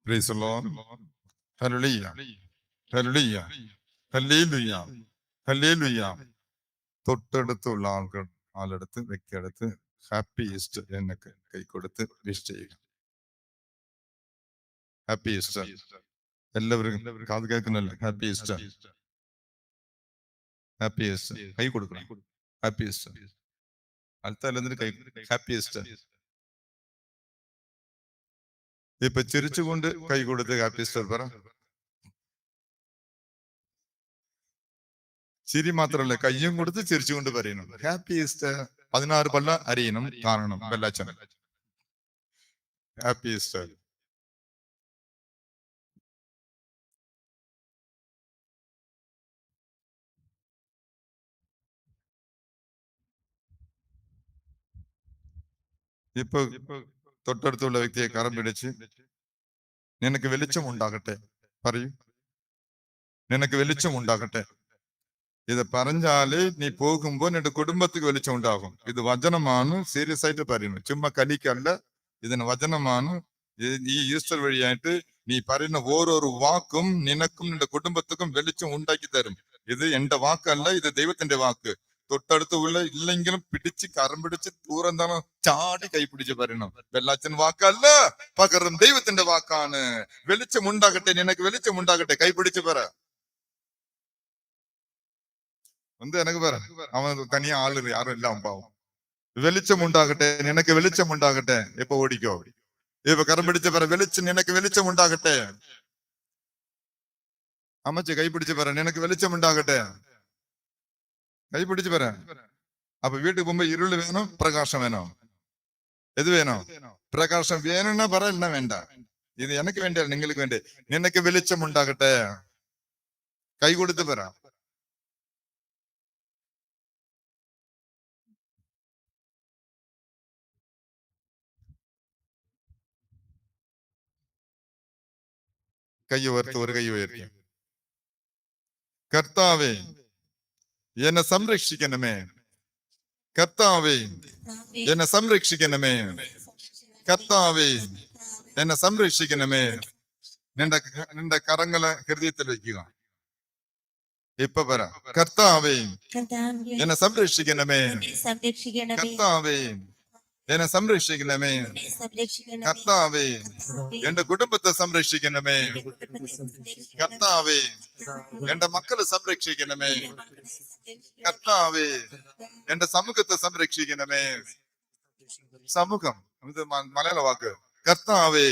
Praise the Lord. Hallelujah. Hallelujah. Hallelujah. Hallelujah. തൊട്ടടുത്തുള്ള ആളെടുത്ത് വ്യക്തിയെടുത്ത് happy Easter എന്നൊക്കെ കൈ കൊടുത്ത് വിഷ് ചെയ്യുക. Happy Easter. എല്ലാവരും കാത് കേൾക്കുന്നല്ലോ. Happy Easter. Happy Easter. കൈ കൊടുക്കണം. Happy Easter. അടുത്ത കൈ ഹാപ്പി ഈസ്റ്റർ. ഇപ്പൊ ചിരിച്ചുകൊണ്ട് കൈ കൊടുത്ത് ഹാപ്പി ഈസ്റ്റർ പറ. ചിരി മാത്രമല്ല, കയ്യും കൊടുത്ത് ചിരിച്ചുകൊണ്ട് പറയണം ഹാപ്പി ഈസ്റ്റർ. 16 പല്ല അരിയണം കാണണം ബെല്ലാച്ചൻ. Happy Easter. ഇപ്പൊ തൊട്ടടുത്തുള്ള വ്യക്തിയെ കരം പിടിച്ച് നിനക്ക് വെളിച്ചം ഉണ്ടാകട്ടെ പറയൂ. നിനക്ക് വെളിച്ചം ഉണ്ടാകട്ടെ. ഇത് പറഞ്ഞാല് നീ പോകുമ്പോ നിന്റെ കുടുംബത്തിക്ക് വെളിച്ചം ഉണ്ടാകും. ഇത് വചനമാണ്, സീരിയസ് ആയിട്ട് പറയുന്നു, ചുമ്മാ കലിക്കല്ല. ഇതിന് വചനമാണ്. ഈ ഈസ്റ്റർ വഴിയായിട്ട് നീ പറയുന്ന ഓരോരു വാക്കും നിനക്കും നിന്റെ കുടുംബത്തിനും വെളിച്ചം ഉണ്ടാക്കി തരും. ഇത് എന്റെ വാക്കല്ല, ഇത് ദൈവത്തിന്റെ വാക്ക്. തൊട്ടടുത്ത് ഉള്ള ഇല്ലെങ്കിലും പിടിച്ച് കരം പിടിച്ച് ദൂരെന്താണ് ചാടി കൈ പിടിച്ച് പറയണം. വെള്ളാച്ചൻ വാക്കല്ല, പകരം ദൈവത്തിന്റെ വാക്കാണ്. വെളിച്ചം ഉണ്ടാകട്ടെ, നിനക്ക് വെളിച്ചം ഉണ്ടാകട്ടെ. കൈ പിടിച്ച് പറ. எனக்கு பாரு, அவன் தனியா ஆளு யாரும் இல்லாம பாவம். வெளிச்சம் உண்டாகട്ടെ, നിനക്ക് വെളിച്ചം ഉണ്ടാകട്ടെ. ഇപ്പൊ ഓടിക്കോ. ഇപ്പൊ കരം പിടിച്ച് പറ, വെളിച്ചം നിനക്ക് വെളിച്ചം ഉണ്ടാകട്ടെ. അമ്മച്ചി കൈ പിടിച്ച് പറ, നിനക്ക് വെളിച്ചം ഉണ്ടാകട്ടെ. കൈ പിടിച്ച് പറ. അപ്പൊ വീട്ടിൽ പോകുമ്പോ ഇരുള് വേണോ പ്രകാശം വേണോ? എത് വേണോ? പ്രകാശം വേണമെന്നാ പറ, എന്നാ വേണ്ട. ഇത് എനിക്ക് വേണ്ടിയല്ല, നിങ്ങൾക്ക് വേണ്ടി. നിനക്ക് വെളിച്ചം ഉണ്ടാകട്ടെ. കൈ കൊടുത്ത് പറ. കൈ ഉയർത്തി, ഒരു കൈ ഉയർത്തി. കർത്താവേ എന്നെ സംരക്ഷിക്കണമേ. കർത്താവേ എന്നെ സംരക്ഷിക്കണമേ. കർത്താവേ എന്നെ സംരക്ഷിക്കണമേ. നിന്റെ കരങ്ങളെ ഹൃദയത്തിൽ വെക്കുക. ഇപ്പൊ പറ, കർത്താവേ എന്നെ സംരക്ഷിക്കണമേ. കർത്താവേ എന്നെ സംരക്ഷിക്കണമേ. കർത്താവേ എന്റെ കുടുംബത്തെ സംരക്ഷിക്കണമേ. കർത്താവേ എന്റെ മക്കളെ സംരക്ഷിക്കണമേ. കർത്താവേ എന്റെ സമൂഹത്തെ സംരക്ഷിക്കണമേ. സമൂഹം, ഇത് മലയാള വാക്ക്. കർത്താവേ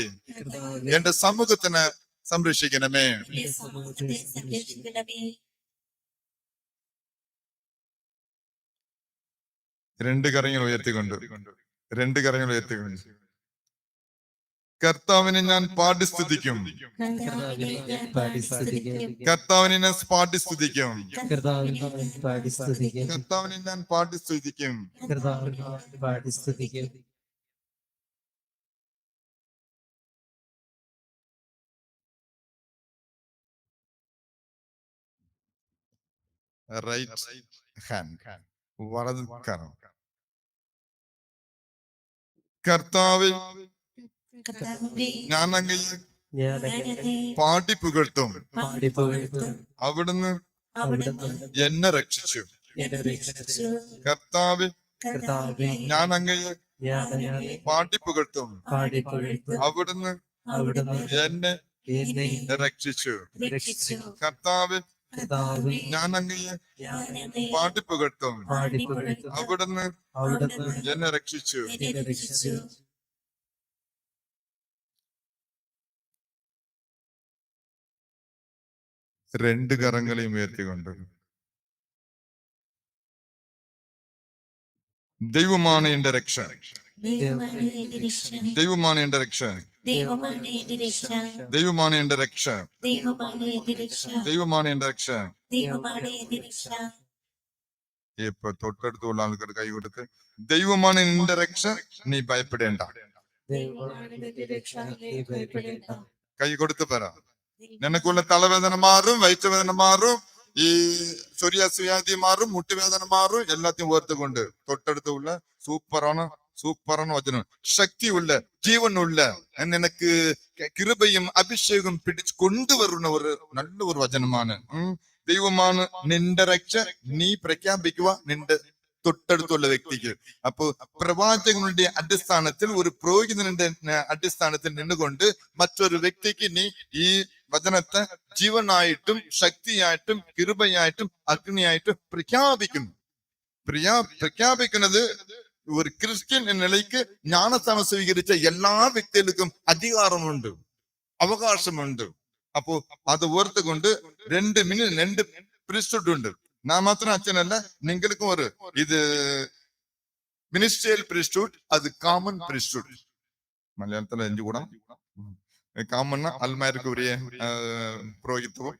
എന്റെ സമൂഹത്തിനെ സംരക്ഷിക്കണമേ. രണ്ട് കരങ്ങൾ ഉയർത്തിക്കൊണ്ട് കർത്താവിനെ ഞാൻ പാടി സ്തുതിക്കും. കർത്താവിനെ ഞാൻ പാടി സ്തുതിക്കും. കർത്താവിനെ ഞാൻ പാടി സ്തുതിക്കും. റൈറ്റ് ഹാൻഡ്, വലത് കരം. കർത്താവേ ഞാൻ അങ്ങയെ പാടി പുകഴ്ത്തും. അവിടുന്ന് എന്നെ രക്ഷിച്ചു. കർത്താവേ ഞാൻ അങ്ങയെ പാടി പുകഴ്ത്തും. അവിടുന്ന് എന്നെ രക്ഷിച്ചു. കർത്താവേ ഞാൻ അങ്ങയെ പാടി പുകഴ്ത്തും. അവിടുന്ന് എന്നെ രക്ഷിച്ചു. രണ്ട് കരങ്ങളെയും ഉയർത്തിക്കൊണ്ട് ദൈവമാണ് എന്റെ രക്ഷ. ദൈവമാണ് എന്റെ രക്ഷ. ദൈവമാണ് എന്റെ രക്ഷ. ദൈവമാണ് എന്റെ രക്ഷ. ഇപ്പൊ തൊട്ടടുത്തുള്ള ആൾക്കാർ കൈ കൊടുത്ത്, ദൈവമാണ് എന്റെ രക്ഷ, നീ ഭയപ്പെടേണ്ട. കൈ കൊടുത്ത് പറ. നിനക്കുള്ള തലവേദന മാറും, വയറ്റുവേദന മാറും, ഈ സൊറിയാസ് വ്യാധി മാറും, മുട്ടുവേദന മാറും. എല്ലാத்தையும் ഓർത്തുകൊണ്ട് തൊട്ടടുത്തുള്ള സൂപ്പറാണ്, സൂപ്പറാണ് വചനം. ശക്തിയുള്ള ജീവനുള്ള നിനക്ക് കൃപയും അഭിഷേകം പിടിച്ച് കൊണ്ടുവരുന്ന ഒരു നല്ല ഒരു വചനമാണ്. ദൈവമാണ് നിന്റെ രക്ഷ, നീ പ്രഖ്യാപിക്കുക നിന്റെ തൊട്ടടുത്തുള്ള വ്യക്തിക്ക്. അപ്പോ പ്രവാചകങ്ങളുടെ അടിസ്ഥാനത്തിൽ, ഒരു പുരോഹിതന്റെ അടിസ്ഥാനത്തിൽ നിന്നുകൊണ്ട് മറ്റൊരു വ്യക്തിക്ക് നീ ഈ വചനത്തെ ജീവനായിട്ടും ശക്തിയായിട്ടും കൃപയായിട്ടും അഗ്നിയായിട്ടും പ്രഖ്യാപിക്കുന്നു. പ്രഖ്യാപിക്കുന്നത് ഒരു ക്രിസ്ത്യൻ എന്ന നിലയ്ക്ക് ജ്ഞാനസ്ഥാനം സ്വീകരിച്ച എല്ലാ വ്യക്തികൾക്കും അധികാരമുണ്ട്, അവകാശമുണ്ട്. അപ്പോ അത് ഓർത്തുകൊണ്ട് രണ്ട് പ്രീസ്റ്റ്ഹുഡ് ഉണ്ട്. ഞാൻ മാത്രം അച്ഛനല്ല, നിങ്ങൾക്കും ഒരു ഇത് മിനിസ്റ്ററിയൽ പ്രീസ്റ്റ്ഹുഡ്, അത് കോമൺ പ്രീസ്റ്റ്ഹുഡ്. മലയാളത്തിലെ അഞ്ചു കൂടാ. കോമൺ അൽമാർക്ക് ഉரிய പുരോഹിതവും,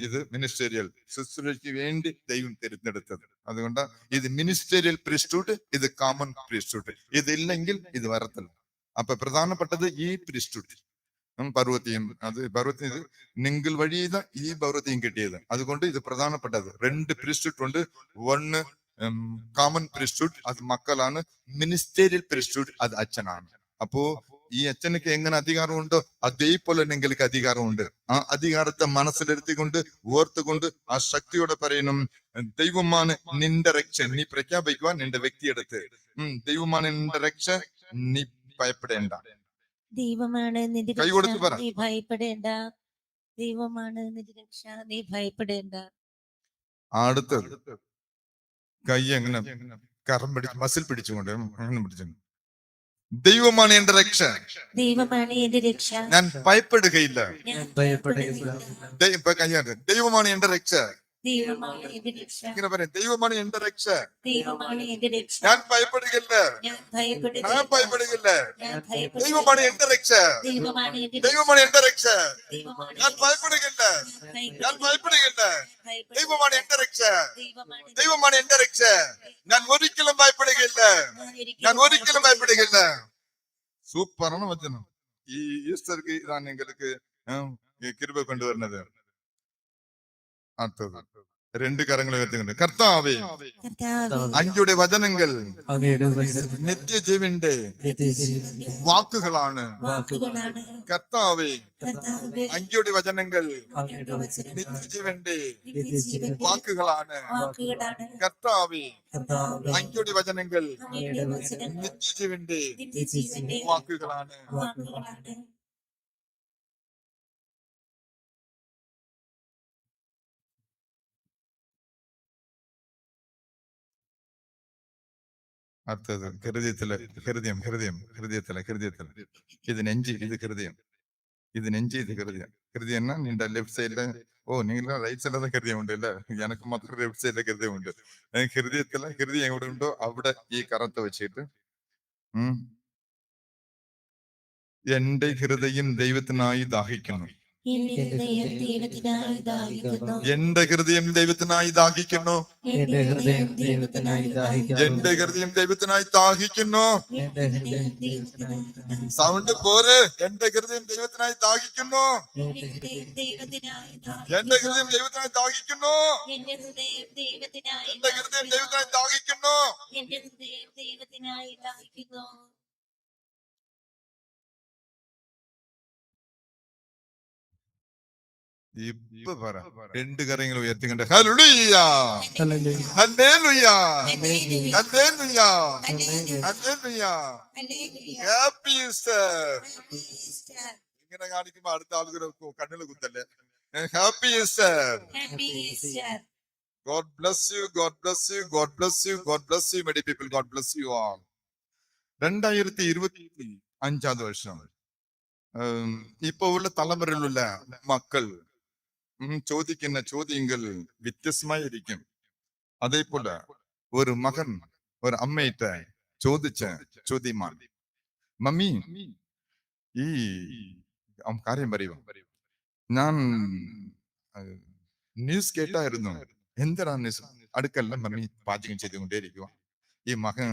ഇത് മിനിസ്റ്റേറിയൽ ശുശ്രൂഷയ്ക്ക് വേണ്ടി ദൈവം തിരഞ്ഞെടുത്തത്. അതുകൊണ്ട് ഇത് മിനിസ്റ്റേറിയൽ പ്രീസ്റ്റ്ഹുഡ്, ഇത് കോമൺ പ്രീസ്റ്റ്ഹുഡ്. ഇതില്ലെങ്കിൽ ഇത് വരത്തില്ല. അപ്പൊ പ്രധാനപ്പെട്ടത് ഈ പ്രീസ്റ്റ്ഹുഡ് പർവ്വത്യം, അത് പർവ്വത്യം ഇത് നിങ്ങൾ വഴി ഈ പർവ്വത്യം കിട്ടിയത്. അതുകൊണ്ട് ഇത് പ്രധാനപ്പെട്ടത്. രണ്ട് പ്രീസ്റ്റ്ഹുഡ് ഉണ്ട്. ഒന്ന് കോമൺ പ്രീസ്റ്റ്ഹുഡ്, അത് മക്കളാണ്. മിനിസ്റ്റേറിയൽ പ്രീസ്റ്റ്ഹുഡ്, അത് അച്ഛനാണ്. അപ്പോ ഈ അച്ഛനക്ക് എങ്ങനെ അധികാരമുണ്ടോ അതേപോലെ നിങ്ങൾക്ക് അധികാരമുണ്ട്. ആ അധികാരത്തെ മനസ്സിലെടുത്തിക്കൊണ്ട് ഓർത്തുകൊണ്ട് ആ ശക്തിയോടെ പറയണം, ദൈവമാണ് നിന്റെ രക്ഷ, നീ പ്രഖ്യാപിക്കുക നിന്റെ വ്യക്തിയെടുത്ത്. ദൈവമാണ് നിന്റെ രക്ഷ, നീ ഭയപ്പെടേണ്ട. ദൈവമാണ് നിന്റെ രക്ഷ, നീ ഭയപ്പെടേണ്ട. ദൈവമാണ് നിന്റെ രക്ഷ, നീ ഭയപ്പെടേണ്ട. അടുത്തത് കൈ എങ്ങനെ കരം പിടിച്ച് മസിൽ പിടിച്ചുകൊണ്ട് അങ്ങനെ പിടിച്ചു. ദൈവമാണ് എന്റെ രക്ഷ, ദൈവമാണ് എന്റെ രക്ഷ, ഞാൻ ഭയപ്പെടുകയില്ല. ദൈവമാണ് എന്റെ രക്ഷ, ഇങ്ങനെ പറയാം. ദൈവമാണ് എന്റെ രക്ഷ, ഞാൻ ഭയപ്പെടുകയില്ല, ഞാൻ ഭയപ്പെടുകയില്ല. ദൈവമാണ് എന്റെ രക്ഷ, ദൈവമാണ് എന്റെ രക്ഷ, ഞാൻ ഭയപ്പെടുകയില്ല, ഞാൻ ഭയപ്പെടുകയില്ല. ദൈവമാണ് എന്റെ രക്ഷ, ദൈവമാണ് എന്റെ രക്ഷ, ഞാൻ ഒരിക്കലും ഭയപ്പെടുകയില്ല, ഞാൻ ഒരിക്കലും ഭയപ്പെടുകയില്ല. സൂപ്പറാണ് വചനം. ഈ ഈസ്റ്റർക്ക് ഇതാണ് നിങ്ങൾക്ക് കൃപ കൊണ്ടുവരുന്നത്. അടുത്തത് രണ്ട് കരങ്ങൾ ഉയർത്തിക്കൊണ്ട്, കർത്താവേ അങ്ങയുടെ വചനങ്ങൾ നിത്യജീവന്റെ വാക്കുകളാണ്. കർത്താവേ അങ്ങയുടെ വചനങ്ങൾ നിത്യജീവന്റെ വാക്കുകളാണ്. കർത്താവേ അങ്ങയുടെ വചനങ്ങൾ നിത്യജീവന്റെ വാക്കുകളാണ്. അടുത്തത് ഹൃദയത്തില് ഇത് നെഞ്ച്, ഇത് ഹൃദയം, ഇത് നെഞ്ച്, ഇത് ഹൃദയം. ഹൃദയം നിന്റെ ലെഫ്റ്റ് സൈഡില്, നിങ്ങൾ റൈറ്റ് സൈഡിലെ ഹൃദയം ഉണ്ട് അല്ലേ? എനക്ക് മാത്രം ലെഫ്റ്റ് സൈഡിലെ ഹൃദയം ഉണ്ട്. ഹൃദയം എവിടെ ഉണ്ടോ അവിടെ ഈ കറത്ത് വെച്ചിട്ട്, എന്റെ ഹൃദയം ദൈവത്തിനായി ദാഹിക്കുന്നു, എന്റെ ഹൃദയം ദൈവത്തിനായി ദാഹിക്കുന്നു, എന്റെ ഹൃദയം ദൈവത്തിനായി ദാഹിക്കുന്നു. സൗണ്ട് പോരെ. എന്റെ ഹൃദയം ദൈവത്തിനായി ദാഹിക്കുന്നു, എന്റെ ഹൃദയം ദൈവത്തിനായി ദാഹിക്കുന്നു, എന്റെ ഹൃദയം ദൈവത്തിനായി ദാഹിക്കുന്നു. ഇപ്പൊ പറ, രണ്ട് കരങ്ങൾ ഉയർത്തിക്കൊണ്ട് hallelujah, hallelujah, hallelujah, hallelujah. Happy Easter. ഇങ്ങനെ കാണിക്കുമ്പോ അടുത്ത ആളുകൾ കണ്ണിൽ കുത്തല്ലേ. Happy Easter. God bless you, God bless you, God bless you, God bless you, many people, God bless you all. 2025 വർഷം ഇപ്പൊ ഉള്ള തലമുറയിലുള്ള മക്കൾ ചോദിക്കുന്ന ചോദ്യങ്ങൾ വ്യത്യസ്തമായിരിക്കും. അതേപോലെ ഒരു മകൻ ഒരു അമ്മയിട്ട ചോദിച്ച ചോദ്യമാണ്, മമ്മി ഈ കാര്യം പറയുക, ഞാൻ ന്യൂസ് കേട്ടായിരുന്നു. എന്തിനാ ന്യൂസ്? അടുക്കല്ല മമ്മി പാചകം ചെയ്തുകൊണ്ടേയിരിക്കുക. ഈ മകൻ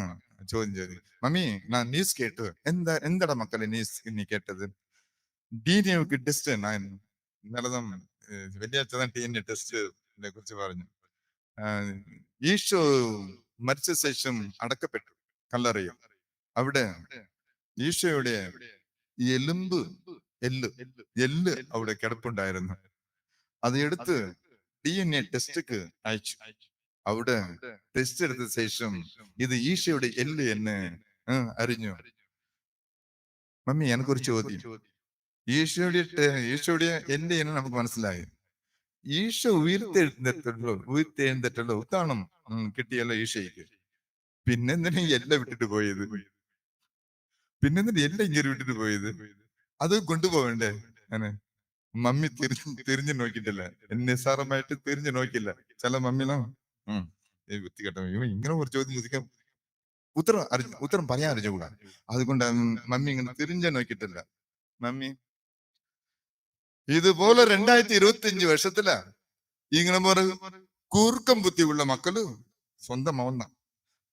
ചോദ്യം ചെയ്തു, മമ്മി ഞാൻ ന്യൂസ് കേട്ടു. എന്താടാ മക്കളെ ന്യൂസ് നീ കേട്ടത്? DNA ടെസ്റ്റ് നല്ലതും വെള്ളിയാഴ്ച DNA ടെസ്റ്റിനെ കുറിച്ച് പറഞ്ഞു. ഈശോ മരിച്ച ശേഷം അടക്കപ്പെട്ടു, കല്ലറയും. അവിടെ ഈശോയുടെ എലുമ്പ് എല്ല് എല്ല് അവിടെ കിടപ്പുണ്ടായിരുന്നു. അത് എടുത്ത് DNA ടെസ്റ്റ് അയച്ചു. അവിടെ ടെസ്റ്റ് എടുത്ത ശേഷം ഇത് ഈശോയുടെ എല്ല് എന്ന് അറിഞ്ഞു. മമ്മി, എനിക്കൊരു ചോദ്യം. ഈശോയുടെ എല്ല് എന്ന് നമുക്ക് മനസ്സിലായി. ഈശോ ഉയർത്തെഴുന്നേറ്റുള്ള ഉത്താണം കിട്ടിയല്ലോ ഈശോയ്ക്ക്. പിന്നെന്തിനാ എല്ലാം വിട്ടിട്ട് പോയത്? പിന്നെന്തിനാ എല്ലാം ഇങ്ങനെ വിട്ടിട്ട് പോയത്? അത് കൊണ്ടുപോകണ്ടേ? അങ്ങനെ മമ്മി തിരിഞ്ഞു നോക്കിയിട്ടില്ല. നിസ്സാരമായിട്ട് തിരിഞ്ഞു നോക്കില്ല. ചില മമ്മിനോ വൃത്തികെട്ടോ ഇങ്ങനെ ഒരു ചോദ്യം ചോദിക്കാൻ ഉത്തരം പറയാൻ അറിഞ്ഞുകൂടാ. അതുകൊണ്ട് മമ്മി ഇങ്ങനെ തിരിഞ്ഞു നോക്കിയിട്ടില്ല. മമ്മി ഇതുപോലെ 2025 വർഷത്തിലാ ഇങ്ങനെ കൂർക്കം ബുദ്ധിയുള്ള മക്കള് സ്വന്തമാവുന്ന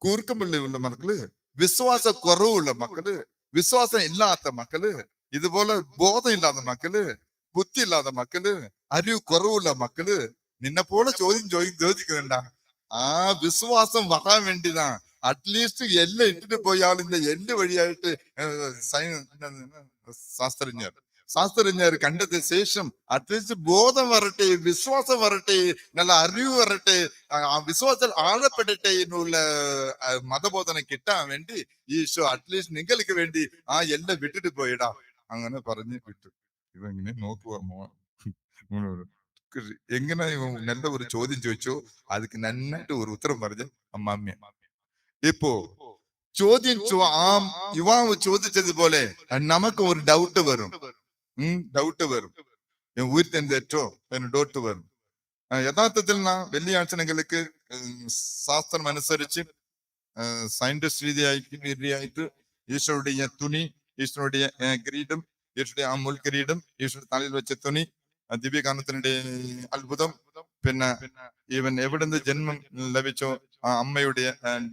കൂർക്കം ബുദ്ധിയുള്ള മക്കള്, വിശ്വാസ കുറവുള്ള മക്കള്, വിശ്വാസം ഇല്ലാത്ത മക്കള്, ഇതുപോലെ ബോധം ഇല്ലാത്ത മക്കള്, ബുദ്ധി ഇല്ലാത്ത മക്കള്, അറിവ് കുറവുള്ള മക്കള് നിന്നെ പോലെ ചോദിക്കുന്നുണ്ടാ. ആ വിശ്വാസം വരാൻ വേണ്ടിതാ അറ്റ്ലീസ്റ്റ് എല്ലാം ഇട്ടിട്ട് പോയാലും എല്ല് വഴിയായിട്ട് ശാസ്ത്രജ്ഞർ കണ്ടത് ശേഷം അറ്റ്ലീസ്റ്റ് ബോധം വരട്ടെ, വിശ്വാസം വരട്ടെ, നല്ല അറിവ് വരട്ടെ, ആ വിശ്വാസത്തിൽ ആഴപ്പെടട്ടെ എന്നുള്ള മതബോധനം കിട്ടാൻ വേണ്ടി ഈശോ അറ്റ്ലീസ്റ്റ് നിങ്ങൾക്ക് വേണ്ടി ആ എല്ലാം വിട്ടിട്ട് പോയിടാ അങ്ങനെ പറഞ്ഞ് വിട്ടു. ഇവങ്ങനെ നോക്കുക എങ്ങനെ നല്ല ഒരു ചോദ്യം ചോദിച്ചോ, அதுக்கு നന്നായിട്ട് ഒരു ഉത്തരം പറഞ്ഞ് അമ്മാമ്മ. ഇപ്പോ ചോദ്യം ആ യുവാവ് ചോദിച്ചതുപോലെ നമുക്ക് ഒരു ഡൗട്ട് വരും. ഉയർത്തെഴുന്നേറ്റോ എന്ന് ഡൗട്ട് വരും. യഥാർത്ഥത്തിൽ വെള്ളിയാഴ്ച നിങ്ങൾക്ക് ശാസ്ത്രം അനുസരിച്ച് സയന്റിസ്റ്റ് രീതിയായിട്ട് ഈശോയുടെ തുണി, ഈശോയുടെ കിരീടം, ഈശോയുടെ ആ മുൾക്കിരീടം, ഈശോയുടെ തലയിൽ വെച്ച തുണി, ദിവ്യകാരണത്തിന്റെ അത്ഭുതം, പിന്നെ ഇവൻ എവിടെ നിന്ന് ജന്മം ലഭിച്ചോ ആ അമ്മയുടെ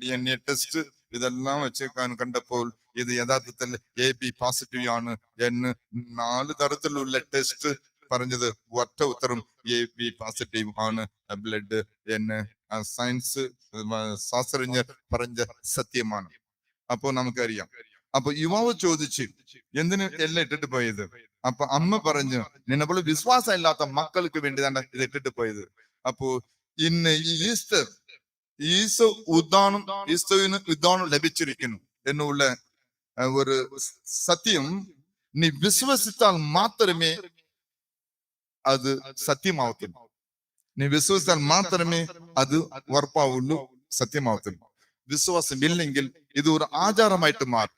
DNA ടെസ്റ്റ്, ഇതെല്ലാം വെച്ച് കണ്ടപ്പോൾ ഇത് യഥാർത്ഥത്തിൽ AB പോസിറ്റീവ് ആണ് എന്ന് 4 തരത്തിലുള്ള ടെസ്റ്റ് പറഞ്ഞത് ഒറ്റ ഉത്തരം AB പോസിറ്റീവ് ആണ് ബ്ലഡ് എന്ന് സയൻസ് ശാസ്ത്രജ്ഞർ പറഞ്ഞ സത്യമാണ്. അപ്പോ നമുക്കറിയാം. അപ്പൊ യുവാവ് ചോദിച്ചു എന്തിന് എല്ലാം ഇട്ടിട്ട് പോയത്? അപ്പൊ അമ്മ പറഞ്ഞു നിന്നെപ്പോലെ വിശ്വാസം ഇല്ലാത്ത മക്കൾക്ക് വേണ്ടി തന്നെ ഇത് ഇട്ടിട്ട് പോയത്. അപ്പോ ഇന്ന് ഈ ഈശോവിന് ഉദ്ധാനം ലഭിച്ചിരിക്കുന്നു എന്നുള്ള ഒരു സത്യം നീ വിശ്വസിച്ചാൽ മാത്രമേ അത് സത്യമാവത്തുള്ളൂ. നീ വിശ്വസിച്ചാൽ മാത്രമേ അത് ഉറപ്പാവുള്ളൂ, സത്യമാവത്തുള്ളൂ. വിശ്വാസം ഇല്ലെങ്കിൽ ഇത് ഒരു ആചാരമായിട്ട് മാറും.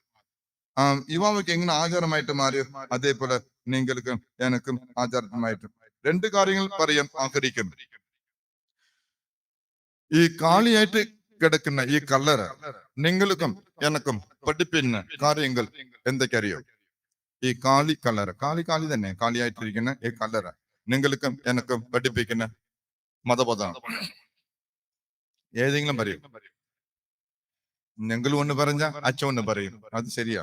യുവാവയ്ക്ക് എങ്ങനെ ആചാരമായിട്ട് മാറിയോ അതേപോലെ നിങ്ങൾക്കും എനക്കും ആചാരമായിട്ട് 2 കാര്യങ്ങൾ പറയാൻ ആഗ്രഹിക്കുന്നു. ഈ കാളിയായിട്ട് കിടക്കുന്ന ഈ കല്ലറ നിങ്ങൾക്കും എനക്കും പഠിപ്പിക്കുന്ന കാര്യങ്ങൾ എന്തൊക്കെയറിയോ? ഈ കല്ലറ കാളി തന്നെ കാളിയായിട്ടിരിക്കുന്ന ഈ കല്ലറ നിങ്ങൾക്കും എനക്കും പഠിപ്പിക്കുന്ന മതബോധമാണ്. ഏതെങ്കിലും പറയും. നിങ്ങൾ ഒന്ന് പറഞ്ഞ അച്ഛൻ ഒന്ന് പറയും, അത് ശരിയാ.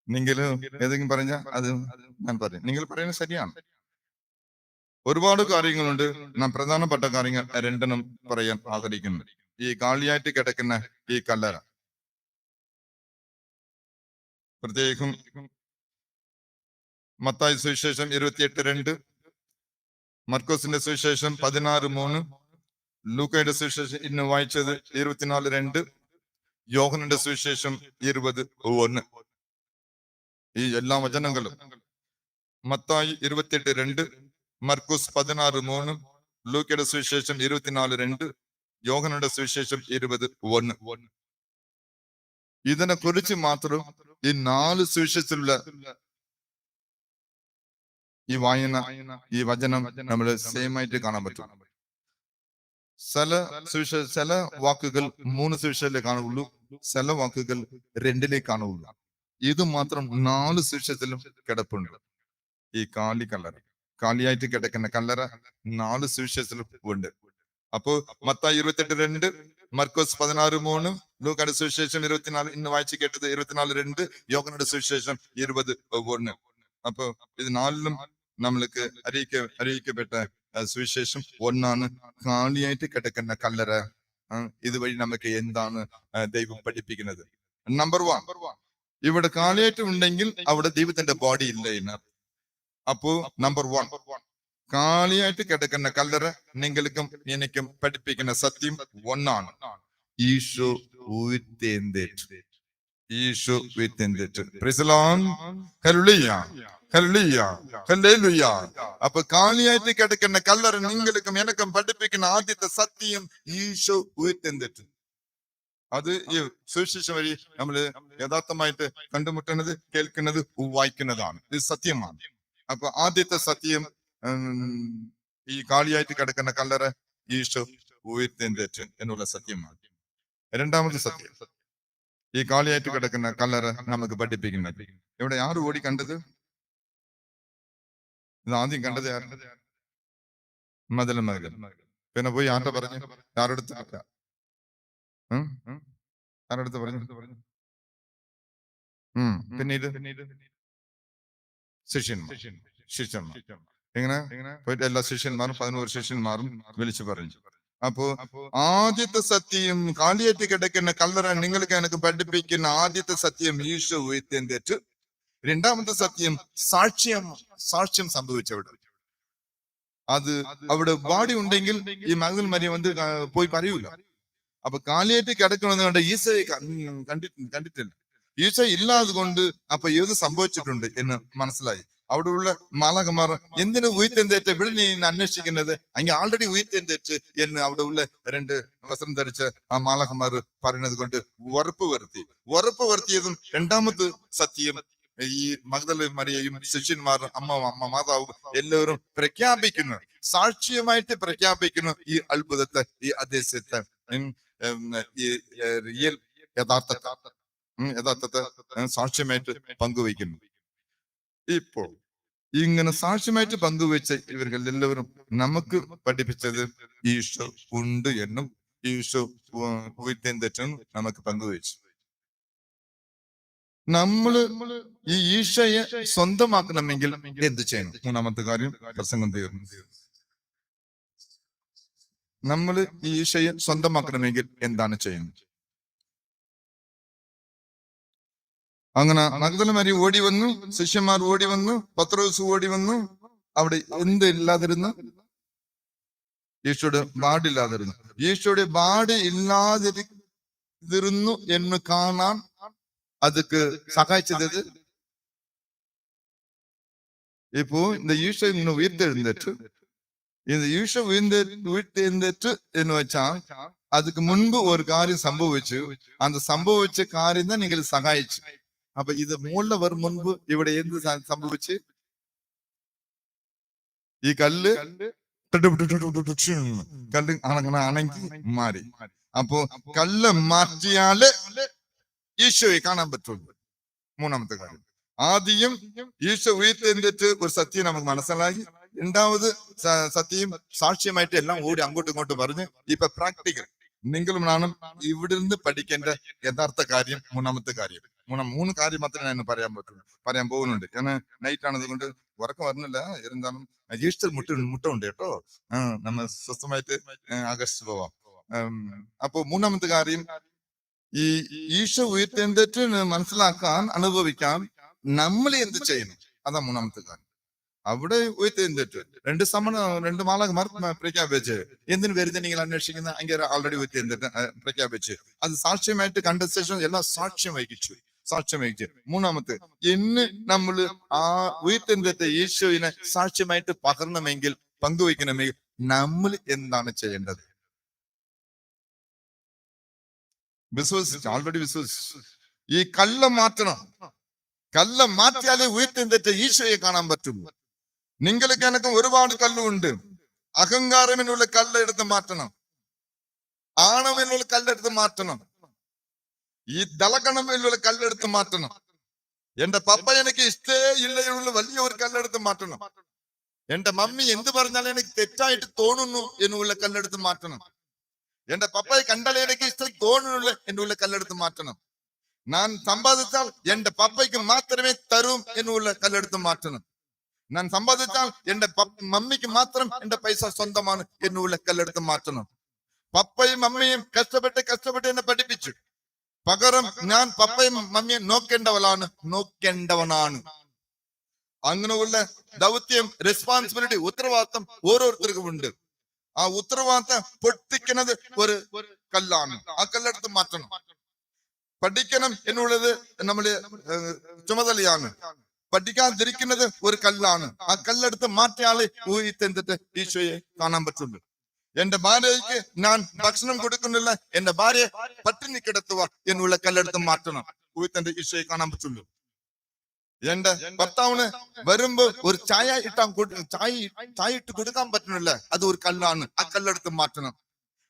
നിങ്ങൾ ഏതെങ്കിലും പറഞ്ഞ അത് ഞാൻ പറയും. നിങ്ങൾ പറയുന്നത് ശരിയാണ്. ഒരുപാട് കാര്യങ്ങളുണ്ട്. നാം പ്രധാനപ്പെട്ട കാര്യങ്ങൾ 2 പറയാൻ ആഗ്രഹിക്കുന്നു. ഈ കാളിയായിട്ട് കിടക്കുന്ന ഈ കല്ലറ പ്രത്യേകം മത്തായി സുവിശേഷം 28:2, മർക്കോസിന്റെ സുവിശേഷം 16:3, ലൂക്കയുടെ സുവിശേഷം ഇന്ന് വായിച്ചത് 24:2, യോഹനന്റെ സുവിശേഷം 20:1. ഈ എല്ലാ വചനങ്ങളും മത്തായി 28:2, മർക്കോസ് 16:3, ലൂക്കയുടെ സുവിശേഷം 24:2, യോഹനന്റെ സുവിശേഷം 20:1. ഇതിനെ കുറിച്ച് മാത്രം ഈ 4 സുവിശേഷത്തിലുള്ള ഈ വായന, ഈ വചനം നമ്മൾ സെയിം ആയിട്ട് കാണാൻ പറ്റും. ചില വാക്കുകൾ 3 സുവിശേഷത്തിലേ കാണുള്ളൂ, ചില വാക്കുകൾ 2 കാണുള്ളൂ. ഇത് മാത്രം 4 സുവിശേഷത്തിലും കിടപ്പുണ്ട്. ഈ കാളിയായിട്ട് കിടക്കുന്ന കല്ലറ 4 സുവിശേഷത്തിലും ഉണ്ട്. അപ്പോ മത്തായി 28:2, മർക്കോസ് 16:3, ലൂക്കയുടെ സുവിശേഷം 24, ഇന്ന് വായിച്ചു കേട്ടത് 24:2, യോഹനയുടെ സുവിശേഷം 20:1. അപ്പൊ ഇത് 4ലും നമ്മൾക്ക് അറിയിക്കപ്പെട്ട സുവിശേഷം ഒന്നാണ് കാളിയായിട്ട് കിടക്കുന്ന കല്ലറ. ഇതുവഴി നമുക്ക് എന്താണ് ദൈവം പഠിപ്പിക്കുന്നത്? നമ്പർ 1. ഇവിടെ കാലിയേറ്റം ഉണ്ടെങ്കിൽ അവിടെ ദൈവത്തിന്റെ ബോഡി ഇല്ല ഇതിനകത്ത്. അപ്പോ നമ്പർ 1, കാലിയായിട്ട് കിടക്കുന്ന കല്ലറ നിങ്ങൾക്കും എനിക്കും പഠിപ്പിക്കുന്ന സത്യം ഒന്നാണ്. ഈശോ ഉയർത്തെഴുന്നേറ്റു. ഈശോ ഉയർത്തെഴുന്നേറ്റു. Praise the Lord. Hallelujah, hallelujah, hallelujah. അപ്പൊ കാലിയായിട്ട് കിടക്കുന്ന കല്ലറ നിങ്ങൾക്കും എനിക്കും പഠിപ്പിക്കുന്ന ആദ്യത്തെ സത്യം ഈശോ ഉയർത്തെഴുന്നേറ്റു. അത് ഈ സുവിശേഷം വഴി നമ്മള് യഥാർത്ഥമായിട്ട് കണ്ടുമുട്ടുന്നത്, കേൾക്കുന്നത്, വായിക്കുന്നതാണ്. ഇത് സത്യമാണ്. അപ്പൊ ആദ്യത്തെ സത്യം ഈ കാലിയായിട്ട് കിടക്കുന്ന കല്ലറ ഈശോ ഉയർത്തെഴുന്നേറ്റു എന്നുള്ള സത്യമാണ്. രണ്ടാമത്തെ സത്യം, ഈ കാലിയായിട്ട് കിടക്കുന്ന കല്ലറ നമുക്ക് പഠിപ്പിക്കുന്നത്. ഇവിടെ ആറ് ഓടി കണ്ടത്? ഇത് ആദ്യം കണ്ടത് മതിലും മതിലും. പിന്നെ പോയി ആരുടെ പറഞ്ഞു? ആരോടുത്ത് ആരോടുത്ത് പറഞ്ഞു? പിന്നീട് ശിഷ്യന്മാർ എങ്ങനെ പോയിട്ട് എല്ലാ ശിഷ്യന്മാരും 11 ശിഷ്യന്മാരും വിളിച്ചു പറഞ്ഞു. അപ്പോ ആദ്യത്തെ സത്യം, കാലിയേറ്റ് കിടക്കുന്ന കല്ലറ നിങ്ങൾക്ക് എനിക്ക് പഠിപ്പിക്കുന്ന ആദ്യത്തെ സത്യം ഈശോ ഉയർത്തെഴുന്നേറ്റു. രണ്ടാമത്തെ സത്യം സാക്ഷ്യം സംഭവിച്ചവിടെ. അത് അവിടെ ബാഡി ഉണ്ടെങ്കിൽ ഈ മഗ്ദലന മറിയം പോയി പറയൂല. അപ്പൊ കാലിയേറ്റ് കിടക്കണമെന്ന് കണ്ട ഈശോയെ കണ്ടിട്ടില്ല. ഈശോ ഇല്ലാതെ കൊണ്ട് അപ്പൊ ഏത് സംഭവിച്ചിട്ടുണ്ട് എന്ന് മനസ്സിലായി. അവിടെയുള്ള മാലാഖമാർ എന്തിനു ഉയർത്തെഴുന്നേറ്റ്, ഇവിടെ നീ അന്വേഷിക്കുന്നത്, അങ്ങ് ആൾറെഡി ഉയർത്തെഴുന്നേറ്റ് എന്ന് അവിടെ ഉള്ള 2 വസ്ത്രം ധരിച്ച് ആ മാലാഖമാർ പറയുന്നത് കൊണ്ട് ഉറപ്പ് വരുത്തിയതും രണ്ടാമത് സത്യം ഈ മഗ്ദലന മറിയയും ശിഷ്യന്മാർ അമ്മ മാതാവും എല്ലാവരും പ്രഖ്യാപിക്കുന്നു, സാക്ഷ്യമായിട്ട് പ്രഖ്യാപിക്കുന്നു ഈ അത്ഭുതത്തെ, ഈ അതിശയത്തെ, ഈ റിയൽ യഥാർത്ഥത്തെ സാക്ഷ്യമായിട്ട് പങ്കുവയ്ക്കുന്നു. ഇപ്പോൾ ഇങ്ങനെ സാക്ഷ്യമായിട്ട് പങ്കുവെച്ച ഇവர்கள் എല്ലാവരും നമുക്ക് പഠിപ്പിച്ചത് ഈശോ ഉണ്ട് എന്നും ഈശോ ഉയർത്തെഴുന്നേറ്റെന്നും നമുക്ക് പങ്കുവെച്ചു. നമ്മള് ഈ ഈശോയെ സ്വന്തമാക്കണമെങ്കിൽ എന്ത് ചെയ്യണം? മൂന്നാമത്തെ കാര്യം, പ്രസംഗം തീർന്നു. നമ്മള് ഈ ഈശോയെ സ്വന്തമാക്കണമെങ്കിൽ എന്താണ് ചെയ്യുന്നത്? അങ്ങനെ മഗ്ദലന മറിയം ഓടി വന്നു, ശിഷ്യന്മാർ ഓടി വന്നു, പത്രോസ് ഓടി വന്നു. അവിടെ എന്ത് ഇല്ലാതിരുന്നു? ഈശോയുടെ ബാടില്ലാതിരുന്നു. ഈശോയുടെ ബാടി ഇല്ലാതിരുന്നു എന്ന് കാണാൻ அதுக்கு സഹായിച്ചത് இப்போ இந்த ஈஷோ இன்னும் உயிர்த்தெழுந்துட்டு, இந்த ஈஷோ உயிர்த்தெழுந்துட்டு എന്ന് വെച്ചാൽ அதுக்கு മുൻപ് ഒരു കാര്യം സംഭവിച്ചു. അത് സംഭവിച്ച കാര്യം தான் നിങ്ങൾ സഹായിച്ചു. അപ്പൊ ഇത് മുകളിൽ വരും മുൻപ് ഇവിടെ എന്ത് സംഭവിച്ചു? ഈ കല്ല് അണങ്ങി മാറി. അപ്പോ കല്ല് മാറ്റിയാല് ഈശോയെ കാണാൻ പറ്റുള്ളൂ. മൂന്നാമത്തെ കാര്യം, ആദ്യം ഈശോ ഉയർത്തെഴുന്നേറ്റ് ഒരു സത്യം നമുക്ക് മനസ്സിലാക്കി. രണ്ടാമത് സത്യം സാക്ഷ്യമായിട്ട് എല്ലാം ഓടി അങ്ങോട്ടും ഇങ്ങോട്ടും പറഞ്ഞ് ഇപ്പൊ പ്രാക്ടിക്കൽ നിങ്ങളും നാണും ഇവിടുന്ന് പഠിക്കേണ്ട യഥാർത്ഥ കാര്യം. മൂന്നാമത്തെ കാര്യം, മൂന്ന് കാര്യം മാത്രമേ ഞാൻ പറയാൻ പോകുന്നുണ്ട്. ഞാൻ നൈറ്റ് ആണത് കൊണ്ട് ഉറക്കം വരുന്നില്ല. എന്തായാലും ഈസ്റ്റർ മുട്ട ഉണ്ട് കേട്ടോ. നമ്മൾ സ്വസ്ഥമായിട്ട് ആകർഷിച്ചു പോവാം. അപ്പൊ മൂന്നാമത്തെ കാര്യം, ഈ ഈശോ ഉയർത്തെഴുന്നേറ്റ് മനസ്സിലാക്കാൻ, അനുഭവിക്കാൻ നമ്മൾ എന്ത് ചെയ്യണം? അതാ മൂന്നാമത്തെ കാര്യം. അവിടെ ഉയർത്തെഴുന്നേറ്റ് 2 മാലാഖമാർ പ്രഖ്യാപിച്ച്, എന്തിനു വെറുതെ നിങ്ങൾ അന്വേഷിക്കുന്ന, അങ്ങനെ ആൾറെഡി ഉയർത്തെഴുന്നേറ്റ് പ്രഖ്യാപിച്ച് അത് സാക്ഷ്യമായിട്ട് കണ്ട ശേഷം എല്ലാം സാക്ഷ്യം വഹിച്ചു. മൂന്നാമത്തെ, എന്ന് നമ്മൾ ആ ഉയർത്തെഴുന്നേറ്റ ഈശോയിനെ സാക്ഷ്യമായിട്ട് പകരണമെങ്കിൽ, പങ്കുവയ്ക്കണമെങ്കിൽ നമ്മൾ എന്താണ് ചെയ്യേണ്ടത്? ആൾറെഡി വിശ്വസിച്ചു. ഈ കള്ളം മാറ്റണം. കള്ളം മാറ്റിയാലേ ഉയർത്തെഴുന്നേറ്റ ഈശോയെ കാണാൻ പറ്റുള്ളൂ. നിങ്ങൾക്ക് എനക്കും ഒരുപാട് കല്ലുണ്ട്. അഹങ്കാരം എന്നുള്ള കല്ലെടുത്ത് മാറ്റണം. ആണവം എന്നുള്ള കല്ലെടുത്ത് മാറ്റണം. ഈ ദളകണം എന്നുള്ള കല്ലെടുത്ത് മാറ്റണം. എന്റെ പപ്പ എനിക്ക് ഇഷ്ടേ ഇല്ലയുള്ള വലിയ ഒരു കല്ലെടുത്ത് മാറ്റണം. എന്റെ മമ്മി എന്ത് പറഞ്ഞാലും എനിക്ക് തെറ്റായിട്ട് തോന്നുന്നു എന്നുള്ള കല്ലെടുത്ത് മാറ്റണം. എന്റെ പപ്പയെ കണ്ടാലേ എനിക്ക് ഇഷ്ടം തോന്നുന്നുള്ള എന്നുള്ള കല്ലെടുത്ത് മാറ്റണം. ഞാൻ സമ്പാദിച്ചാൽ എന്റെ പപ്പയ്ക്ക് മാത്രമേ തരും എന്നുള്ള കല്ലെടുത്ത് മാറ്റണം. ഞാൻ സമ്പാദിച്ചാൽ എന്റെ മമ്മിക്ക് മാത്രം എന്റെ പൈസ സ്വന്തമാണ് എന്നുള്ള കല്ലെടുത്ത് മാറ്റണം. പപ്പയും അമ്മയും കഷ്ടപ്പെട്ട് എന്നെ പഠിപ്പിച്ചു. പകരം ഞാൻ പപ്പയും മമ്മിയും നോക്കേണ്ടവനാണ്. അങ്ങനെയുള്ള ദൗത്യം, റെസ്പോൺസിബിലിറ്റി, ഉത്തരവാദിത്തം ഓരോരുത്തർക്കും ഉണ്ട്. ആ ഉത്തരവാദിത്തം പൊട്ടിക്കുന്നത് ഒരു കല്ലാണ്. ആ കല്ലെടുത്ത് മാറ്റണം. പഠിക്കണം എന്നുള്ളത് നമ്മള് ചുമതലയാണ്. പഠിക്കാതിരിക്കുന്നത് ഒരു കല്ലാണ്. ആ കല്ലെടുത്ത് മാറ്റിയാലേ ഊഹിത്തെന്തിട്ട് ഈശോയെ കാണാൻ പറ്റുള്ളൂ. എന്റെ ഭാര്യയ്ക്ക് ഞാൻ ഭക്ഷണം കൊടുക്കുന്നില്ല, എന്റെ ഭാര്യയെ പട്ടിണി കിടത്തുക എന്നുള്ള കല്ലെടുത്ത് മാറ്റണം. ഊഹിത്തിന്റെ ഈശോയെ കാണാൻ പറ്റുള്ളൂ. എന്റെ ഭർത്താവിന് വരുമ്പോ ഒരു ചായ ഇട്ട് കൊടുക്കാൻ പറ്റുന്നില്ല, അത് ഒരു കല്ലാണ്. ആ കല്ലെടുത്ത് മാറ്റണം.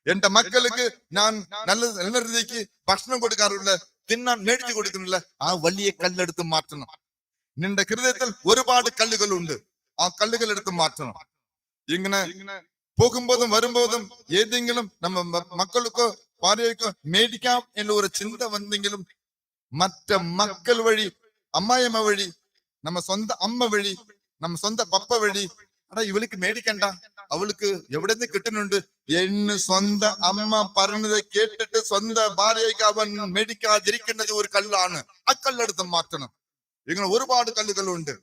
എന്റെ മക്കൾക്ക് ഞാൻ നല്ല രീതിക്ക് ഭക്ഷണം കൊടുക്കാറില്ല, തിന്നാൻ മേടിച്ചു കൊടുക്കുന്നില്ല, ആ വലിയ കല്ലെടുത്ത് മാറ്റണം. നിന്റെ ഹൃദയത്തിൽ ഒരുപാട് കല്ലുകളുണ്ട്, ആ കല്ലുകൾ എടുത്ത് മാറ്റണം. ഇങ്ങനെ പോകുമ്പോഴും വരുമ്പോഴും ഏതെങ്കിലും നമ്മ മക്കൾക്കോ ഭാര്യയ്ക്കോ മേടിക്കാം എന്നുള്ള ഒരു ചിന്ത വന്നെങ്കിലും മറ്റ മക്കൾ വഴി, അമ്മായിയമ്മ വഴി, നമ്മ സ്വന്തം അമ്മ വഴി, നമ്മ സ്വന്തം പപ്പ വഴി, അടാ ഇവൾക്ക് മേടിക്കണ്ട, അവൾക്ക് എവിടെ നിന്ന് കിട്ടുന്നുണ്ട് എന്ന് സ്വന്തം അമ്മ പറഞ്ഞത് കേട്ടിട്ട് സ്വന്തം ഭാര്യയ്ക്ക് അവൻ മേടിക്കാതിരിക്കുന്നത് ഒരു കല്ലാണ്. ആ കല്ലെടുത്ത് മാറ്റണം. ഇങ്ങനെ ഒരുപാട് കല്ലുകളുണ്ട്.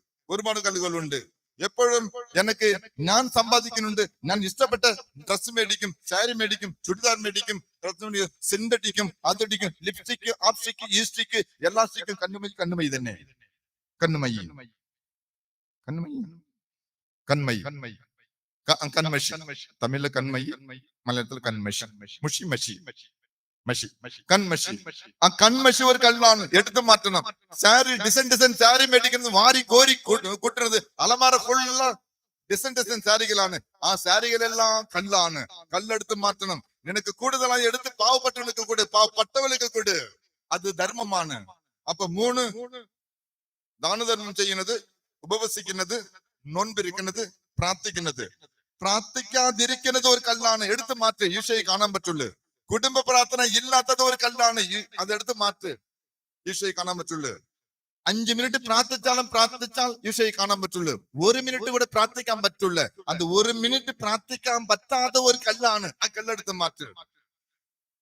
എപ്പോഴും എനിക്ക് ഞാൻ സമ്പാദിക്കുന്നുണ്ട്, ഞാൻ ഇഷ്ടപ്പെട്ട ഡ്രസ് മേടിക്കും, സാരി മേടിക്കും, ചുടിദാർ മേടിക്കും, സിന്തറ്റിക്കും, അതടിക്കും, ലിപ്സ്റ്റിക്, ആപ്സ്റ്റിക്, ഈ സ്റ്റിക്ക്, എല്ലാ സ്റ്റിക്കും കണ്ണുമയി തന്നെ. കൺമഷി, തമിഴില് കൺമയി, മലയാളത്തിൽ കൺമഷി, കൺമഷി. ആ കൺമഷി ഒരു കല്ലാണ്, എടുത്തു മാറ്റണം. സാരി ഡിസൈൻ സാരി മേടിക്കുന്നത് വാരി കോരി കൂട്ടുന്നത് അലമാര ഫുള്ള ഡിസൈൻ സാരികളാണ്. ആ സാരികളെല്ലാം കല്ലാണ്. കല്ലെടുത്ത് മാറ്റണം. നിനക്ക് കൂടുതലായി എടുത്ത് പാവപ്പെട്ടവർക്ക് കൂടെ, പാവപ്പെട്ടവർക്ക് കൂടെ, അത് ധർമ്മമാണ്. അപ്പൊ 3 ദാനധർമ്മം ചെയ്യുന്നത്, ഉപവസിക്കുന്നത്, നോൻപിരിക്കുന്നത്, പ്രാർത്ഥിക്കുന്നത്. പ്രാർത്ഥിക്കാതിരിക്കുന്നത് ഒരു കല്ലാണ്, എടുത്തു മാറ്റ്. ഈശോയെ കാണാൻ പറ്റുള്ളൂ. കുടുംബ പ്രാർത്ഥന ഇല്ലാത്തത് ഒരു കല്ലാണ്, അതെടുത്ത് മാറ്റ്. ഈശോയെ കാണാൻ പറ്റുള്ളൂ. 5 മിനിറ്റ് പ്രാർത്ഥിച്ചാൽ ഈശോയെ കാണാൻ പറ്റുള്ളൂ. 1 മിനിറ്റ് കൂടെ പ്രാർത്ഥിക്കാൻ പറ്റുള്ളൂ. അത് 1 മിനിറ്റ് പ്രാർത്ഥിക്കാൻ പറ്റാത്ത ഒരു കല്ലാണ്. ആ കല്ലെടുത്ത് മാറ്റ്.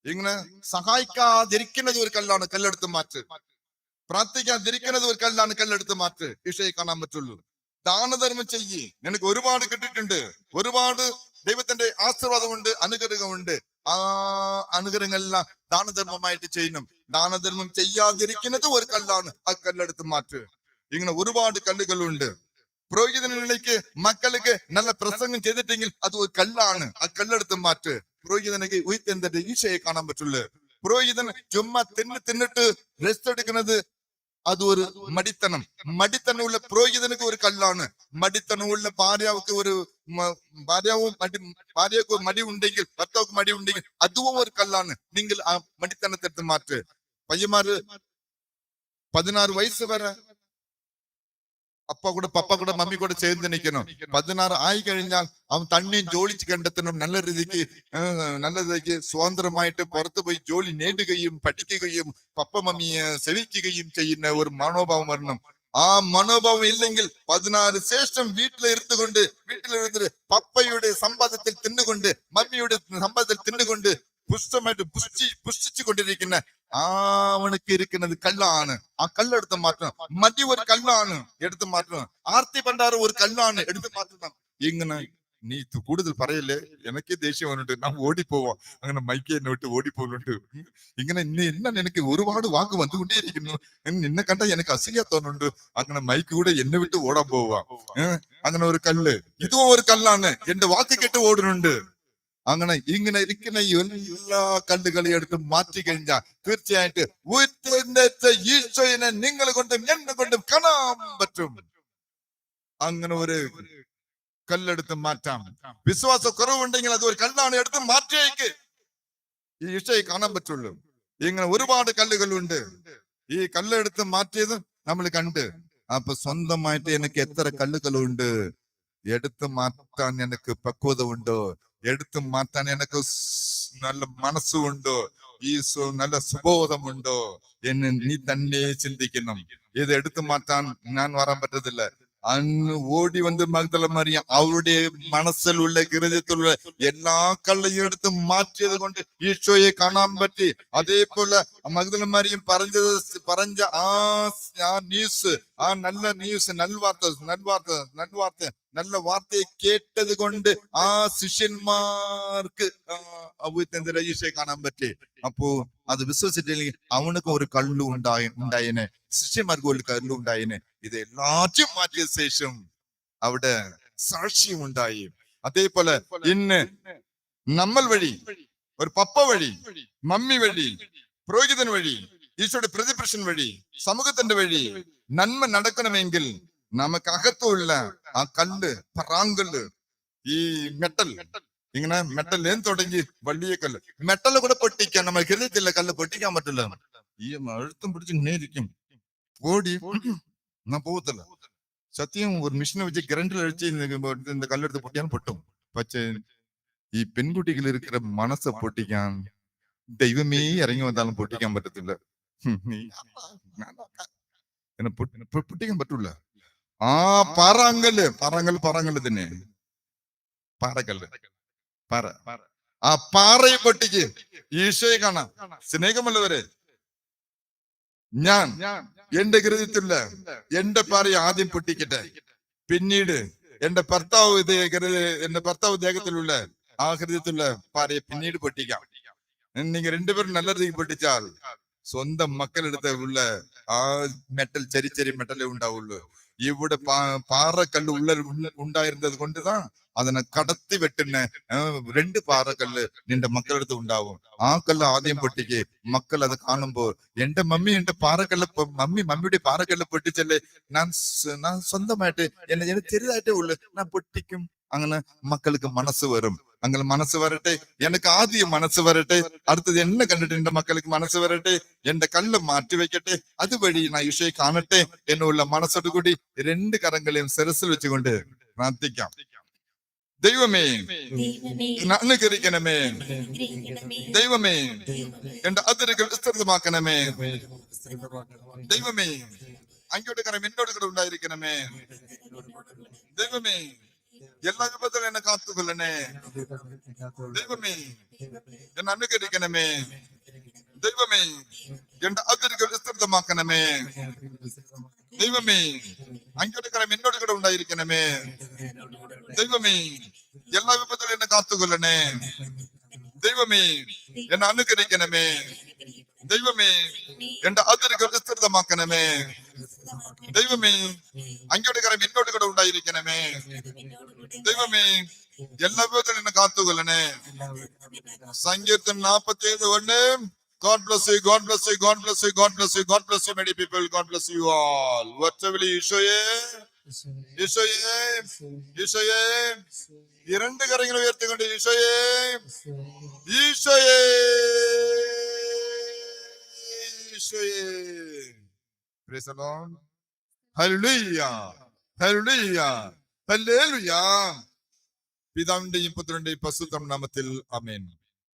ഇങ്ങനെ സഹായിക്കാതിരിക്കുന്നത് ഒരു കല്ലാണ്, കല്ലെടുത്ത് മാറ്റ്. പ്രാർത്ഥിക്കാതിരിക്കുന്നത് ഒരു കല്ലാണ്, കല്ലെടുത്ത് മാറ്റ്. ഈശോയെ കാണാൻ പറ്റുള്ളൂ. ദാനധർമ്മം ചെയ്യ്. നിനക്ക് ഒരുപാട് കിട്ടിയിട്ടുണ്ട്, ഒരുപാട് ദൈവത്തിന്റെ ആശീർവാദമുണ്ട്, അനുഗ്രഹമുണ്ട്. ആ അനുഗ്രഹങ്ങളെല്ലാം ദാനധർമ്മമായിട്ട് ചെയ്യണം. ദാനധർമ്മം ചെയ്യാതിരിക്കുന്നത് ഒരു കല്ലാണ്. ആ കല്ലെടുത്ത് മാറ്റ്. ഇങ്ങനെ ഒരുപാട് കല്ലുകളുണ്ട്. പുരോഹിതനിലേക്ക് മക്കൾക്ക് നല്ല പ്രസംഗം ചെയ്തിട്ടെങ്കിൽ അത് ഒരു കല്ലാണ്. ആ കല്ലെടുത്ത് മാറ്റ്. പുരോഹിതനക്ക് ഉയർത്തേണ്ട ഈശോയെ കാണാൻ പറ്റുള്ളൂ. പുരോഹിതൻ ചുമ്മാ തിന്നിട്ട് റെസ്റ്റ് എടുക്കുന്നത് അത് ഒരു മടിത്തനമുള്ള പുരോഹിതനക്ക് ഒരു കല്ലാണ്. മടിത്തനമുള്ള ഭാര്യക്ക് മടി ഉണ്ടെങ്കിൽ, ഭർത്താവുക്ക് മടി ഉണ്ടെങ്കിൽ അതും ഒരു കല്ലാണ്. നിങ്ങൾ ആ മടിത്തനത്തെടുത്ത് മാറ്റ്. പയ്യന്മാര് 16 വയസ്സ് വരെ പപ്പ കൂടെ മമ്മി കൂടെ ചേർന്ന് നിൽക്കണം. 16 ആയി കഴിഞ്ഞാൽ അവൻ തന്നെയും ജോലി കണ്ടെത്തണം. നല്ല രീതിക്ക് സ്വതന്ത്രമായിട്ട് പുറത്തു പോയി ജോലി നേടുകയും പഠിക്കുകയും പപ്പ മമ്മിയെ സേവിക്കുകയും ചെയ്യുന്ന ഒരു മനോഭാവം വരണം. ആ മനോഭാവം ഇല്ലെങ്കിൽ 16 ശേഷം വീട്ടിലിരുന്നുകൊണ്ട് പപ്പയുടെ സമ്പാദത്തിൽ തിന്നുകൊണ്ട്, മമ്മിയുടെ സമ്പാദത്തിൽ തിന്നുകൊണ്ട് പുഷ്ടമായിട്ട് പുഷ്ടിച്ചു കൊണ്ടിരിക്കുന്ന അവനക്ക് ഇരിക്കുന്നത് കല്ലാണ്. ആ കല്ലെടുത്ത് മാറ്റണം. മടി ഒരു കല്ലാണ്, എടുത്ത് മാറ്റണം. ആർത്തി പണ്ടാറ് ഒരു കല്ലാണ്, എടുത്ത് മാറ്റണം. ഇങ്ങനെ നീ കൂടുതൽ പറയല്ലേ, എനിക്ക് ദേഷ്യം വന്നിട്ട് ഞാൻ ഓടിപ്പോവാം. അങ്ങനെ മൈക്ക് എന്നെ വിട്ട് ഓടിപ്പോകുന്നുണ്ട്. ഇങ്ങനെ എനിക്ക് ഒരുപാട് വാക്ക് വന്നുകൊണ്ടേയിരിക്കുന്നു. നിന്നെ കണ്ട എനിക്ക് അസൂയ തോന്നുന്നുണ്ട്. അങ്ങനെ മൈക്ക് കൂടെ എന്നെ വിട്ട് ഓടാൻ പോവാ. അങ്ങനെ ഒരു കല്ല്, ഇതും ഒരു കല്ലാണ്. എന്റെ വാക്ക് കേട്ട് ഓടുന്നുണ്ട്. അങ്ങനെ ഇങ്ങനെ ഇരിക്കുന്ന എല്ലാ കല്ലുകളെ എടുത്ത് മാറ്റി കഴിഞ്ഞാൽ തീർച്ചയായിട്ട് ഈശോയെ നിങ്ങൾ കൊണ്ടും എന്നെ കൊണ്ടും കാണാൻ പറ്റും. അങ്ങനെ ഒരു കല്ലെടുത്ത് മാറ്റാം. വിശ്വാസ കുറവുണ്ടെങ്കിൽ അത് ഒരു കല്ലാണ്, എടുത്ത് മാറ്റിയേക്ക്. ഈ ഈശോയെ കാണാൻ പറ്റുള്ളൂ. ഇങ്ങനെ ഒരുപാട് കല്ലുകളുണ്ട്. ഈ കല്ലെടുത്ത് മാറ്റിയത് നമ്മൾ കണ്ട്. അപ്പൊ സ്വന്തമായിട്ട് എനിക്ക് എത്ര കല്ലുകളുണ്ട്, എടുത്ത് മാറ്റാൻ എനിക്ക് പക്വത ഉണ്ടോ, എടുത്തു മാറ്റാൻ എനിക്ക് നല്ല മനസ്സുണ്ടോ, ഈ നല്ല സുബോധമുണ്ടോ എന്ന് നീ തന്നെ ചിന്തിക്കണം. ഇത് എടുത്തു മാറ്റാൻ ഞാൻ വരാൻ പറ്റത്തില്ല. അന്ന് ഓടി വന്ന് മഗ്ദല മറിയം അവരുടെ മനസ്സിലുള്ള ഹൃദയത്തിലുള്ള എല്ലാ കള്ളയും എടുത്ത് മാറ്റിയത് കൊണ്ട് ഈശോയെ കാണാൻ പറ്റി. അതേപോലെ മഗ്ദല മറിയം പറഞ്ഞ ആ ന്യൂസ്, ആ നല്ല വാർത്തയെ കേട്ടത് കൊണ്ട് ആ ശിഷ്യന്മാർക്ക് ഈശോയെ കാണാൻ പറ്റി. അപ്പോ അത് വിശ്വസിച്ചില്ലെങ്കിൽ അവനക്ക് ഒരു കള്ളു ഉണ്ടായേനെ, ശിഷ്യന്മാർക്ക് ഒരു കള്ളു ഉണ്ടായേനെ. ഇത് എല്ലാറ്റും മാറ്റിയ ശേഷം അവിടെ സാക്ഷ്യം ഉണ്ടായി. അതേപോലെ ഇന്ന് നമ്മൾ വഴി, ഒരു പപ്പ വഴി, മമ്മി വഴി, പുരോഹിതൻ വഴി, ഈശോയുടെ പ്രതിപുരുഷൻ വഴി, സമൂഹത്തിന്റെ വഴി നന്മ നടക്കണമെങ്കിൽ നമുക്ക് അകത്തുള്ള ആ കല്ല്, പറാങ്കല്ല്, ഈ മെട്ടൽ, ഇങ്ങനെ മെട്ടൽ തുടങ്ങി വലിയ കല്ല്, മെട്ടല് കൂടെ പൊട്ടിക്കാൻ നമ്മൾ ഹൃദയത്തില്ല കല്ല് പൊട്ടിക്കാൻ പറ്റില്ല. ഈ എഴുത്തും പിടിച്ച് ഇങ്ങനെ ഇരിക്കും, ഓടി ഞാൻ പോകത്തില്ല. സത്യം ഒരു മിഷനെ വെച്ച് കറണ്ടിൽ അഴിച്ച് இந்த കല്ലെടുത്ത് പൊട്ടിയാൻ പൊട്ടും. പക്ഷേ ഈ പെൺകുട്ടികൾ ഇരിക്കുന്ന മനസ്സ് പൊട്ടിക്കാൻ ദൈവമേ ഇറങ്ങി വന്നാലും പൊട്ടിക്കാൻ പറ്റത്തില്ല. പൊട്ടിക്കാൻ പറ്റൂല. ആ പാറാങ്കല്ല് തന്നെ, പാറക്കല്ല്, ആ പാറയെ പൊട്ടിക്ക് ഈശോയെ കാണാം. സ്നേഹമുള്ളവരെ, ഞാൻ എന്റെ ഹൃദയത്തിലുള്ള എന്റെ പാറയെ ആദ്യം പൊട്ടിക്കട്ടെ, പിന്നീട് എന്റെ ഭർത്താവ് ദേഹത്തിലുള്ള ആ ഹൃദയത്തിലുള്ള പാറയെ പിന്നീട് പൊട്ടിക്കാം. നിങ്ങൾ രണ്ടുപേരും നല്ല രീതിയിൽ പൊട്ടിച്ചാൽ സ്വന്തം മക്കളെടുത്ത് ഉള്ള ആ മെറ്റൽ ചെറിയ മെറ്റലേ ഉണ്ടാവുള്ളൂ. ഇവിടെ പാറക്കല്ല് ഉണ്ടായിരുന്നത് കൊണ്ടുதான் അതിനെ കടത്തി വെട്ടുന്ന 2 പാറക്കല്ല് നിന്റെ മക്കളെടുത്ത് ഉണ്ടാവും. ആ കല്ല് ആദ്യം പൊട്ടിക്ക്. മക്കൾ അത് കാണുമ്പോൾ എന്റെ മമ്മിയുടെ പാറക്കല്ല് പൊട്ടിച്ചല്ലേ, ഞാൻ സ്വന്തമായിട്ട് എന്നെ ചെറുതായിട്ടേ ഉള്ളു, ഞാൻ പൊട്ടിക്കും. അങ്ങനെ മക്കൾക്ക് മനസ്സ് വരും. അങ്ങനെ മനസ്സ് വരട്ടെ, എനിക്ക് ആദ്യം മനസ്സ് വരട്ടെ, അടുത്തത് എന്നെ കണ്ടിട്ട് എന്റെ മക്കൾക്ക് മനസ്സ് വരട്ടെ, എന്റെ കല്ല് മാറ്റിവെക്കട്ടെ, അതുവഴി ഞാൻ ഈശോയെ കാണട്ടെ എന്നുള്ള മനസ്സോട് കൂടി 2 കരങ്ങളെയും ശിരസിൽ വെച്ചുകൊണ്ട് പ്രാർത്ഥിക്കാം. ദൈവമേ അനുഗ്രഹിക്കണമേ, ദൈവമേ എന്റെ അതിരുകൾ വിസ്തൃതമാക്കണമേ, ദൈവമേ അങ്ങോട്ട് കരം എന്നോട് കൂടെ ഉണ്ടായിരിക്കണമേ, ദൈവമേ എല്ലാ വിപത്തുകളും എന്നെ കാത്തുകൊള്ളണേ, ദൈവമേ എന്നെ അനുഗ്രഹിക്കണമേ, ദൈവമേ എന്റെ അതിരുകൾ വിസ്തൃതമാക്കണമേ, ദൈവമേ അങ്ങോട്ട് കരം എന്നോട് കൂടെ ഉണ്ടായിരിക്കണമേ, ദൈവമേ എല്ലാ വിപത്തുകളും എന്നെ കാത്തുകൊള്ളണേ, ദൈവമേ എന്നെ അനുഗ്രഹിക്കണമേ, ദൈവമേ എന്റെ അതിരുകൾ വിസ്തൃതമാക്കണമേ, ദൈവമേ അങ്ങോട്ട് കരം എന്നോട് കൂടെ ഉണ്ടായിരിക്കണമേ, ദൈവമേ എല്ലാ വിധത്തിലും എന്നെ കാത്തുകൊള്ളണേ. സങ്കീർത്തനം 47:1. God bless you, God bless you, God bless you, God bless you, God bless you, many people, God bless you all. Whatever ഈശോയെ, ഈശോയെ, ഈശോയെ, 2 കരങ്ങൾ ഉയർത്തിക്കൊണ്ട് ഈശോയെ, ഈശോയെ, ഈശോയെ. Praise the Lord. Hallelujah. Hallelujah. Hallelujah. പിതാവിന്റെയും പുത്രന്റെയും പരിശുദ്ധ നാമത്തിൽ ആമേൻ.